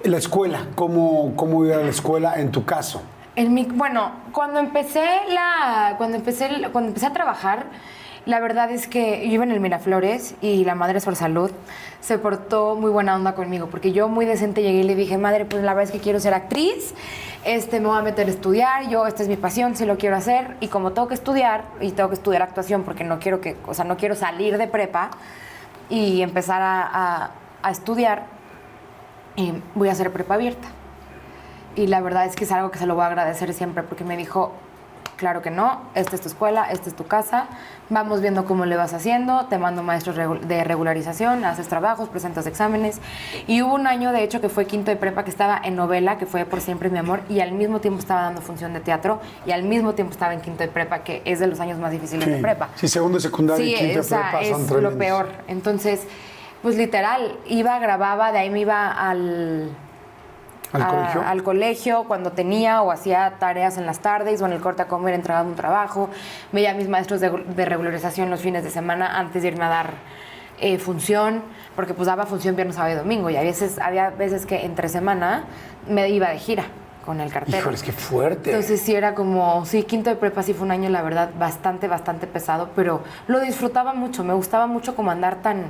La escuela, ¿cómo ir a la escuela en tu caso? Bueno, cuando empecé a trabajar, la verdad es que yo iba en el Miraflores y la Madres por Salud se portó muy buena onda conmigo, porque yo muy decente llegué y le dije, madre, pues la verdad es que quiero ser actriz, me voy a meter a estudiar, esta es mi pasión, sí lo quiero hacer, y como tengo que estudiar, y tengo que estudiar actuación porque no quiero salir de prepa y empezar a estudiar, voy a hacer prepa abierta. Y la verdad es que es algo que se lo voy a agradecer siempre, porque me dijo, claro que no, esta es tu escuela, esta es tu casa, vamos viendo cómo le vas haciendo, te mando maestros de regularización, haces trabajos, presentas exámenes. Y hubo un año, de hecho, que fue quinto de prepa, que estaba en novela, que fue Por Siempre Mi Amor, y al mismo tiempo estaba dando función de teatro, y al mismo tiempo estaba en quinto de prepa, que es de los años más difíciles de prepa. Sí, segundo de secundaria y quinto de prepa son es tremendos. lo peor. Entonces, pues literal, grababa, de ahí me iba al colegio cuando tenía o hacía tareas en las tardes o en el corte a comer entregaba un trabajo, veía a mis maestros de regularización los fines de semana antes de irme a dar función, porque pues daba función viernes, sábado y domingo, y había veces que entre semana me iba de gira con el cartel. Híjoles, qué fuerte. Entonces sí era como, quinto de prepa sí fue un año, la verdad, bastante pesado, pero lo disfrutaba mucho, me gustaba mucho como andar tan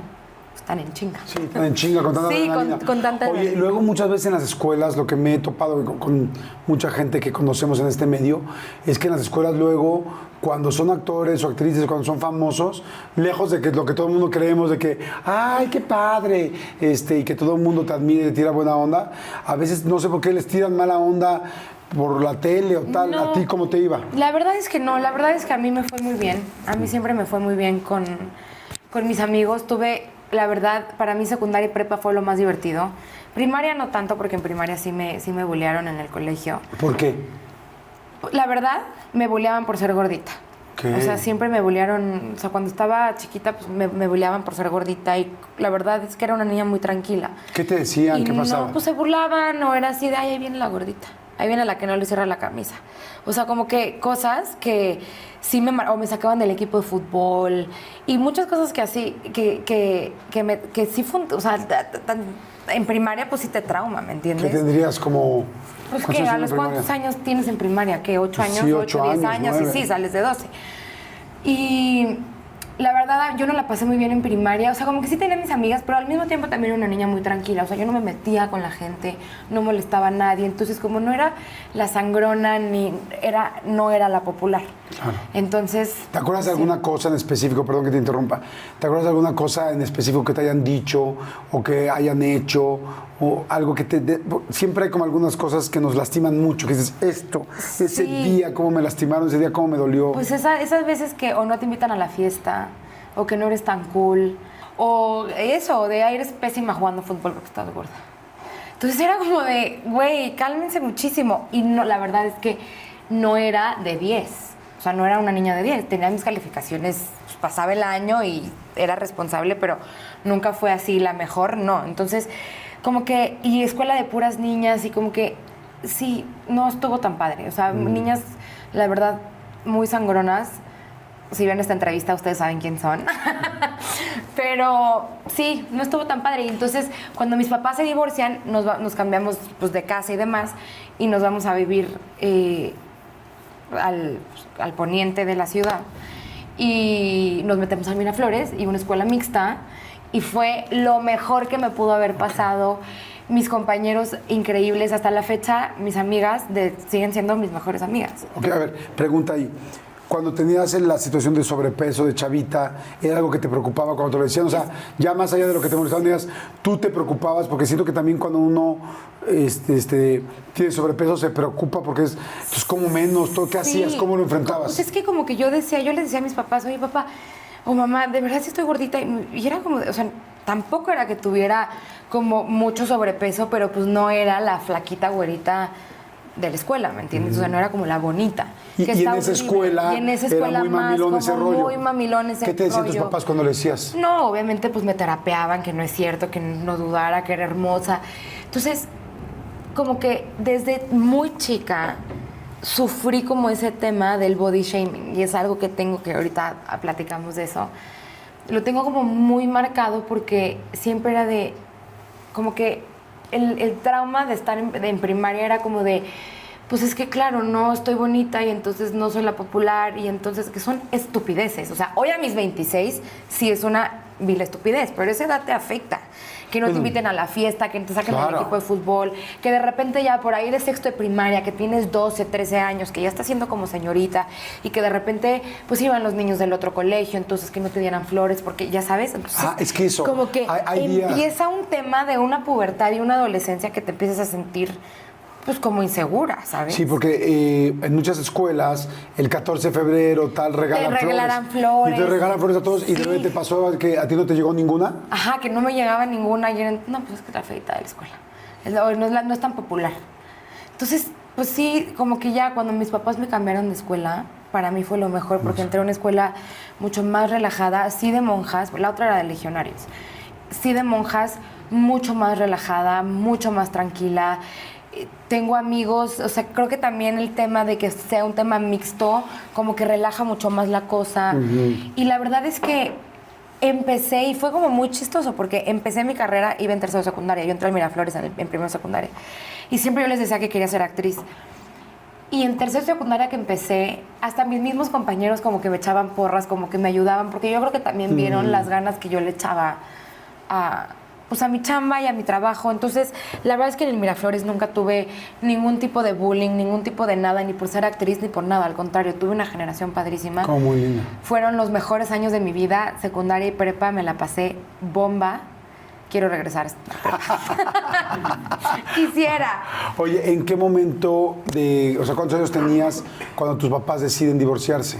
en chinga. Sí, tan en chinga, con tanta adrenalina. Con tanta Oye, luego muchas veces en las escuelas, lo que me he topado con mucha gente que conocemos en este medio, es que en las escuelas luego, cuando son actores o actrices, cuando son famosos, lejos de que lo que todo el mundo creemos, de que, ¡ay, qué padre! Y que todo el mundo te admire y te tira buena onda, a veces no sé por qué les tiran mala onda por la tele o tal. No, ¿a ti cómo te iba? La verdad es que no, la verdad es que a mí me fue muy bien. A mí siempre me fue muy bien con mis amigos. La verdad, para mí secundaria y prepa fue lo más divertido. Primaria no tanto, porque en primaria sí me bullearon en el colegio. ¿Por qué? La verdad, me bulleaban por ser gordita. ¿Qué? O sea, siempre me bullearon. O sea, cuando estaba chiquita, pues me bulleaban por ser gordita. Y la verdad es que era una niña muy tranquila. ¿Qué te decían? ¿Qué pasaba? No, pues se burlaban, o era así de, ay, ahí viene la gordita. Ahí viene la que no le cierra la camisa. O sea, como que cosas que sí o me sacaban del equipo de fútbol y muchas cosas que así, que sí fue, o sea, en primaria pues sí te trauma, ¿me entiendes? ¿Qué tendrías como...? Pues que a los cuántos años tienes en primaria, ¿qué? ¿8 años? Sí, 8, 10 años, 9. y sí, sales de 12. Y la verdad, yo no la pasé muy bien en primaria. O sea, como que sí tenía mis amigas, pero al mismo tiempo también era una niña muy tranquila. O sea, yo no me metía con la gente, no molestaba a nadie. Entonces, como no era la sangrona, no era la popular. Claro. Entonces... ¿Te acuerdas de alguna cosa en específico? Perdón que te interrumpa. ¿Te acuerdas de alguna cosa en específico que te hayan dicho o que hayan hecho? O algo que siempre hay como algunas cosas que nos lastiman mucho, que dices, ese día cómo me lastimaron, ese día cómo me dolió. Pues esas veces que o no te invitan a la fiesta, o que no eres tan cool, o eso, de eres pésima jugando fútbol porque estás gorda. Entonces era como de, güey, cálmense muchísimo. Y no, la verdad es que no era de 10. O sea, no era una niña de 10. Tenía mis calificaciones, pues, pasaba el año y era responsable, pero nunca fue así la mejor, no. Entonces, como que, y escuela de puras niñas, y como que, sí, no estuvo tan padre. O sea, niñas, la verdad, muy sangronas. Si ven esta entrevista, ustedes saben quién son. Pero sí, no estuvo tan padre. Y entonces, cuando mis papás se divorcian, nos cambiamos pues, de casa y demás, y nos vamos a vivir al poniente de la ciudad. Y nos metemos a Miraflores, y una escuela mixta, y fue lo mejor que me pudo haber pasado. Mis compañeros increíbles, hasta la fecha, mis amigas siguen siendo mis mejores amigas. Ok, a ver, pregunta ahí. Cuando tenías la situación de sobrepeso, de chavita, ¿era algo que te preocupaba cuando te lo decían? O sea, ya más allá de lo que te molestaban, digas, tú te preocupabas, porque siento que también cuando uno tiene sobrepeso se preocupa porque es, pues, ¿cómo menos? ¿Qué hacías? ¿Cómo lo enfrentabas? Pues es que como que yo les decía a mis papás, oye, papá, o mamá, de verdad sí estoy gordita. Y era como, o sea, tampoco era que tuviera como mucho sobrepeso, pero pues no era la flaquita güerita de la escuela, ¿me entiendes? O sea, no era como la bonita. Y en esa escuela era muy mamilón ese rollo. Muy mamilón ese rollo. ¿Qué te decían tus papás cuando le decías? No, obviamente pues me terapeaban, que no es cierto, que no dudara, que era hermosa. Entonces, como que desde muy chica sufrí como ese tema del body shaming, y es algo que tengo, que ahorita platicamos de eso. Lo tengo como muy marcado porque siempre era de, como que el trauma de estar en primaria era como de, pues es que claro, no estoy bonita y entonces no soy la popular y entonces que son estupideces. O sea, hoy a mis 26 sí es una vil estupidez, pero esa edad te afecta. Que no te inviten a la fiesta, que te saquen del equipo de fútbol, que de repente ya por ahí de sexto de primaria, que tienes 12, 13 años, que ya estás siendo como señorita y que de repente pues iban los niños del otro colegio, entonces que no te dieran flores, porque ya sabes, entonces es que eso, como que empieza un tema de una pubertad y una adolescencia que te empiezas a sentir pues como insegura, ¿sabes? Sí, porque en muchas escuelas el 14 de febrero tal regalan flores. Y te regalan flores a todos y de repente pasó que a ti no te llegó ninguna. Ajá, que no me llegaba ninguna y eran, no, pues es que la feita de la escuela. No es tan popular. Entonces, pues sí, como que ya cuando mis papás me cambiaron de escuela, para mí fue lo mejor porque entré a una escuela mucho más relajada, sí de monjas, la otra era de legionarios, sí de monjas, mucho más relajada, mucho más tranquila. Tengo amigos, o sea, creo que también el tema de que sea un tema mixto, como que relaja mucho más la cosa. Y la verdad es que empecé, y fue como muy chistoso, porque empecé mi carrera, iba en tercero de secundaria, yo entré al Miraflores en primero de secundaria, y siempre yo les decía que quería ser actriz. Y en tercero de secundaria que empecé, hasta mis mismos compañeros como que me echaban porras, como que me ayudaban, porque yo creo que también vieron las ganas que yo le echaba a mi chamba y a mi trabajo. Entonces, la verdad es que en el Miraflores nunca tuve ningún tipo de bullying, ningún tipo de nada, ni por ser actriz, ni por nada. Al contrario, tuve una generación padrísima. Como muy linda. Fueron los mejores años de mi vida. Secundaria y prepa me la pasé bomba. Quiero regresar. Quisiera. Oye, ¿en qué momento cuántos años tenías cuando tus papás deciden divorciarse?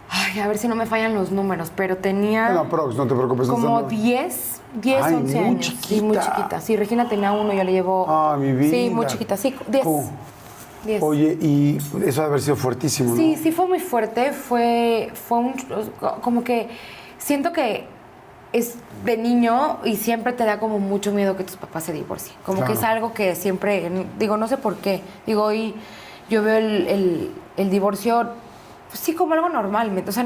Ay, a ver si no me fallan los números, pero tenía... No, no te preocupes. Como 10, 11 años. Chiquita. Sí, muy chiquita. Sí, Regina tenía 1, yo le llevo... Ah, mi vida. Sí, muy chiquita. Sí, 10. 10. Oye, y eso debe haber sido fuertísimo, ¿no? Sí, sí fue muy fuerte. Fue como que siento que es de niño y siempre te da como mucho miedo que tus papás se divorcien. Como que es algo que siempre... Digo, no sé por qué. Digo, hoy yo veo el divorcio... Pues sí, como algo normal, o sea,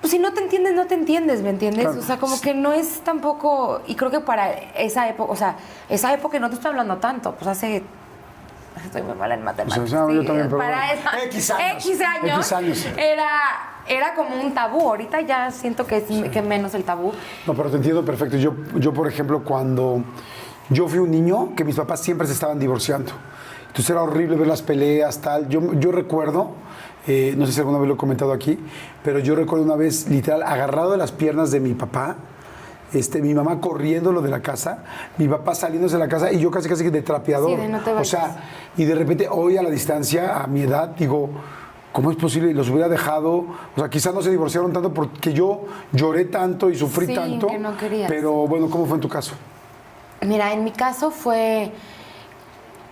pues si no te entiendes, no te entiendes, ¿me entiendes? Claro. O sea, como que no es tampoco, y creo que para esa época, o sea, esa época no te estoy hablando tanto, pues estoy muy mala en matemáticas. O sea, yo también, pero para X años. Era como un tabú, ahorita ya siento que es menos el tabú. No, pero te entiendo perfecto. Yo, por ejemplo, cuando yo fui un niño, que mis papás siempre se estaban divorciando, entonces era horrible ver las peleas, tal. Yo recuerdo... no sé si alguna vez lo he comentado aquí, pero yo recuerdo una vez, literal, agarrado de las piernas de mi papá, mi mamá corriéndolo de la casa, mi papá saliéndose de la casa y yo casi de trapeador. Sí, de no te vayas. O sea, y de repente hoy a la distancia, a mi edad, digo, ¿cómo es posible? Los hubiera dejado, o sea, quizás no se divorciaron tanto porque yo lloré tanto y sufrí tanto. Que no querías. Pero bueno, ¿cómo fue en tu caso? Mira, en mi caso fue...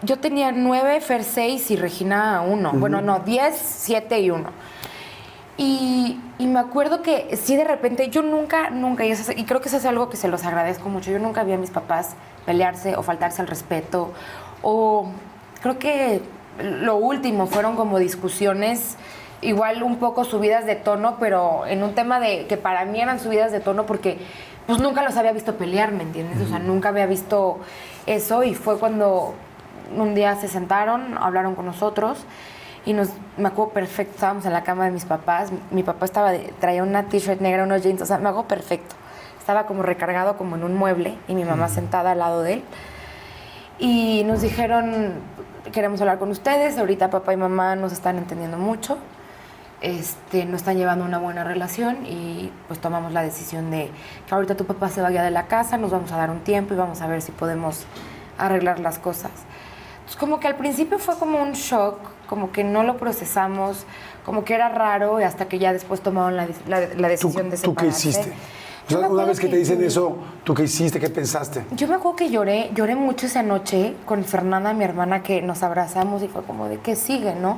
Yo tenía 9, Fer 6 y Regina 1. Bueno, no, 10, 7 y 1. Y me acuerdo que sí, de repente, yo nunca, y creo que eso es algo que se los agradezco mucho, yo nunca vi a mis papás pelearse o faltarse al respeto. O creo que lo último fueron como discusiones, igual un poco subidas de tono, pero en un tema de que para mí eran subidas de tono porque pues nunca los había visto pelear, ¿me entiendes? O sea, nunca había visto eso y fue cuando... Un día se sentaron, hablaron con nosotros y me acuerdo perfecto, estábamos en la cama de mis papás, mi papá traía una t-shirt negra, unos jeans, o sea, me acuerdo perfecto. Estaba como recargado como en un mueble y mi mamá sentada al lado de él. Y nos dijeron, queremos hablar con ustedes, ahorita papá y mamá nos están entendiendo mucho, no están llevando una buena relación y pues tomamos la decisión de que ahorita tu papá se vaya de la casa, nos vamos a dar un tiempo y vamos a ver si podemos arreglar las cosas. Entonces, como que al principio fue como un shock, como que no lo procesamos, como que era raro y hasta que ya después tomaron la decisión de separarse. ¿Tú qué hiciste? O sea, una vez que te dicen eso, ¿tú qué hiciste? ¿Qué pensaste? Yo me acuerdo que lloré mucho esa noche con Fernanda, mi hermana, que nos abrazamos y fue como de ¿qué sigue, no?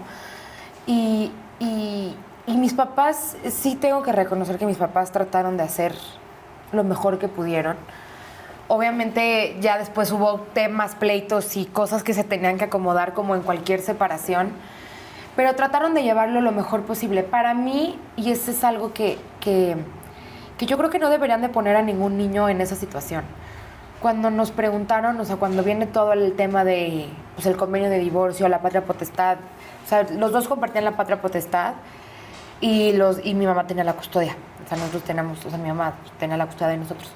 Y mis papás, sí tengo que reconocer que mis papás trataron de hacer lo mejor que pudieron. Obviamente ya después hubo temas, pleitos y cosas que se tenían que acomodar como en cualquier separación, pero trataron de llevarlo lo mejor posible. Para mí, y eso es algo que yo creo que no deberían de poner a ningún niño en esa situación. O cuando nos preguntaron, o sea, cuando viene todo el tema de, pues, el convenio de divorcio, la patria potestad, o sea, los dos compartían la patria potestad y mi mamá tenía la custodia. O sea, nosotros teníamos, o sea, mi mamá tenía la custodia de nosotros.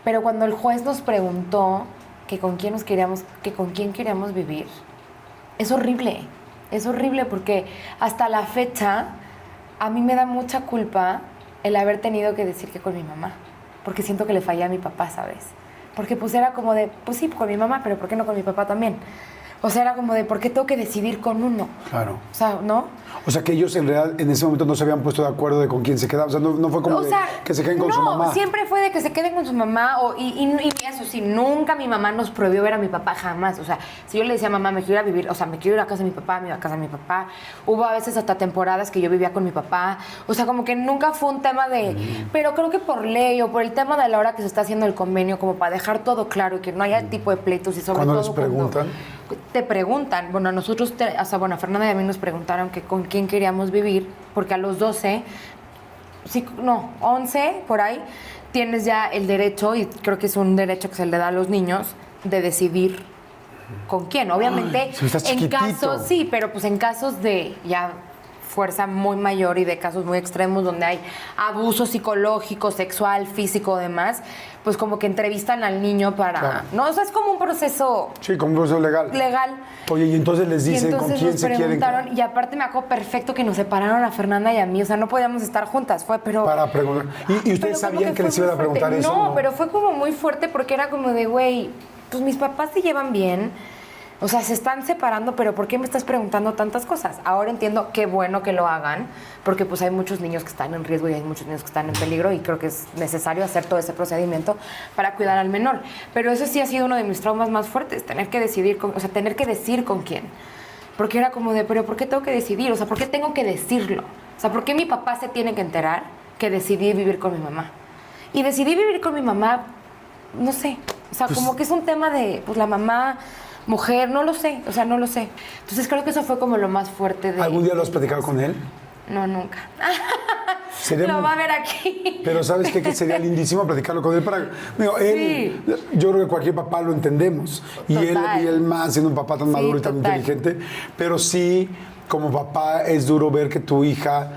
Pero cuando el juez nos preguntó que con quién queríamos vivir, es horrible porque hasta la fecha a mí me da mucha culpa el haber tenido que decir que con mi mamá, porque siento que le fallé a mi papá, ¿sabes? Porque pues era como de, pues sí, con mi mamá, pero ¿por qué no con mi papá también? O sea, era como de, ¿por qué tengo que decidir con uno? Claro. O sea, ¿no? O sea, que ellos en realidad en ese momento no se habían puesto de acuerdo de con quién se quedaban. O sea, no fue como O sea, que se queden con su mamá. No, siempre fue de que se queden con su mamá. Y eso sí, nunca mi mamá nos prohibió ver a mi papá, jamás. O sea, si yo le decía a mamá, me quiero ir a vivir, o sea, me quiero ir a casa de mi papá, me iba a casa de mi papá. Hubo a veces hasta temporadas que yo vivía con mi papá. O sea, como que nunca fue un tema de... Pero creo que por ley o por el tema de la hora que se está haciendo el convenio, como para dejar todo claro y que no haya tipo de pleitos y sobre ¿Cuándo todo... les preguntan? Te preguntan, bueno, a nosotros, a Fernanda y a mí nos preguntaron que con quién queríamos vivir, porque a los 12, 11, por ahí, tienes ya el derecho, y creo que es un derecho que se le da a los niños, de decidir con quién. Obviamente, si estás chiquitito. casos, sí, pero pues en casos de ya fuerza muy mayor y de casos muy extremos donde hay abuso psicológico, sexual, físico, demás, pues como que entrevistan al niño para... Claro. ¿no? O sea, es como un proceso... Sí, como un proceso legal. Legal. Oye, y entonces les dicen con quién se quieren quedar. Y aparte me acuerdo perfecto que nos separaron a Fernanda y a mí, o sea, no podíamos estar juntas, pero... Para preguntar. ¿Y ustedes sabían que les iban a preguntar eso? No, pero fue como muy fuerte porque era como de, güey, pues mis papás se llevan bien, o sea, se están separando, pero ¿por qué me estás preguntando tantas cosas? Ahora entiendo qué bueno que lo hagan, porque pues hay muchos niños que están en riesgo y hay muchos niños que están en peligro y creo que es necesario hacer todo ese procedimiento para cuidar al menor. Pero eso sí ha sido uno de mis traumas más fuertes, tener que decidir, tener que decir con quién. Porque era como de, pero ¿por qué tengo que decidir? O sea, ¿por qué tengo que decirlo? O sea, ¿por qué mi papá se tiene que enterar que decidí vivir con mi mamá? Y decidí vivir con mi mamá, no sé, o sea, pues, como que es un tema de, pues la mamá... mujer, no lo sé, o sea, no lo sé. Entonces creo que eso fue como lo más fuerte de... ¿Algún día lo has platicado con él? No, nunca. Lo va a ver aquí. Pero ¿sabes qué? Que sería lindísimo platicarlo con él para... Digo, él, sí. Yo creo que cualquier papá lo entendemos. Y él más, siendo un papá tan maduro y tan inteligente. Pero sí, como papá, es duro ver que tu hija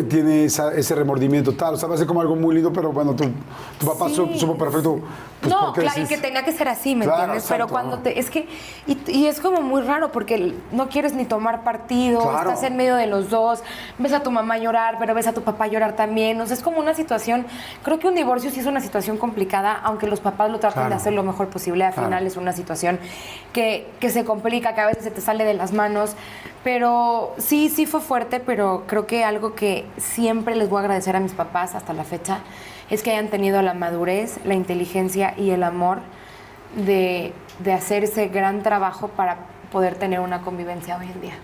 tiene ese remordimiento tal, o sea, va a ser como algo muy lindo, pero bueno, tu papá supo perfecto. Pues, no, claro, y que tenía que ser así, ¿me entiendes? Exacto, pero cuando es que, y es como muy raro, porque no quieres ni tomar partido, estás en medio de los dos, ves a tu mamá llorar, pero ves a tu papá llorar también, o sea, es como una situación, creo que un divorcio sí es una situación complicada, aunque los papás lo tratan de hacer lo mejor posible, al final es una situación que se complica, que a veces se te sale de las manos, pero sí fue fuerte, pero creo que algo que siempre les voy a agradecer a mis papás hasta la fecha es que hayan tenido la madurez, la inteligencia y el amor de hacer ese gran trabajo para poder tener una convivencia hoy en día.